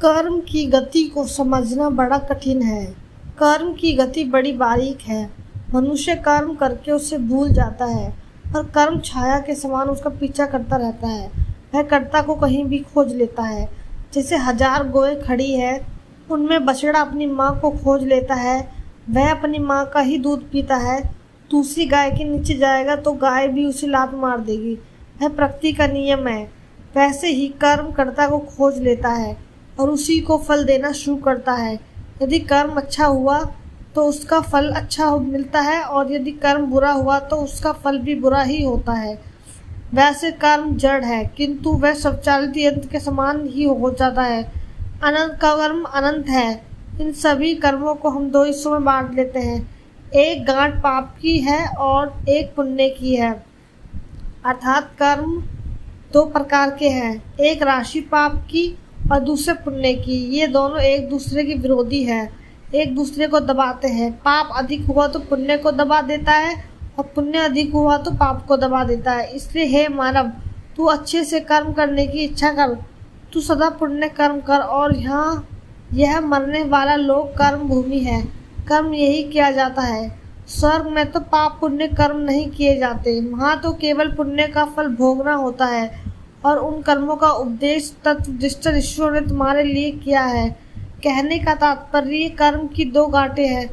कर्म की गति को समझना बड़ा कठिन है। कर्म की गति बड़ी बारीक है। मनुष्य कर्म करके उसे भूल जाता है और कर्म छाया के समान उसका पीछा करता रहता है। वह कर्ता को कहीं भी खोज लेता है। जैसे 1000 गौएं खड़ी है, उनमें बछड़ा अपनी माँ को खोज लेता है। वह अपनी माँ का ही दूध पीता है। दूसरी गाय के नीचे जाएगा तो गाय भी उसे लात मार देगी। वह प्रकृति का नियम है। वैसे ही कर्म कर्ता को खोज लेता है और उसी को फल देना शुरू करता है। यदि कर्म अच्छा हुआ तो उसका फल अच्छा मिलता है और यदि कर्म बुरा हुआ तो उसका फल भी बुरा ही होता है। वैसे कर्म जड़ है, किंतु वह स्वचालित यंत्र के समान ही हो जाता है। अनंत कर्म अनंत है। इन सभी कर्मों को हम 2 हिस्सों में बांट लेते हैं। एक गांठ पाप की है और एक पुण्य की है। अर्थात कर्म 2 प्रकार के हैं, एक राशि पाप की और दूसरे पुण्य की। ये दोनों एक दूसरे के विरोधी हैं, एक दूसरे को दबाते हैं। पाप अधिक हुआ तो पुण्य को दबा देता है और पुण्य अधिक हुआ तो पाप को दबा देता है। इसलिए हे मानव, तू अच्छे से कर्म करने की इच्छा कर। तू सदा पुण्य कर्म कर और यहाँ यह मरने वाला लोक कर्म भूमि है। कर्म यही किया जाता है। स्वर्ग में तो पाप पुण्य कर्म नहीं किए जाते, वहाँ तो केवल पुण्य का फल भोगना होता है और उन कर्मों का उपदेश तत्वनिष्ठ ऋषियों ने तुम्हारे लिए किया है। कहने का तात्पर्य कर्म की 2 गांठें हैं।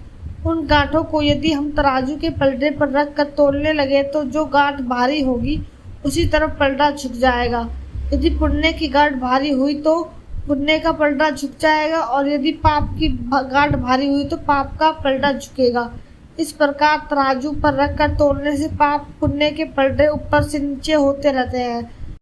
उन गांठों को यदि हम तराजू के पलड़े पर रख कर तोलने लगे तो जो गांठ भारी होगी उसी तरफ पलड़ा झुक जाएगा। यदि पुण्य की गांठ भारी हुई तो पुण्य का पलड़ा झुक जाएगा और यदि पाप की गांठ भारी हुई तो पाप का पलड़ा झुकेगा। इस प्रकार तराजू पर रख कर तोलने से पाप पुण्य के पलड़े ऊपर से नीचे होते रहते हैं।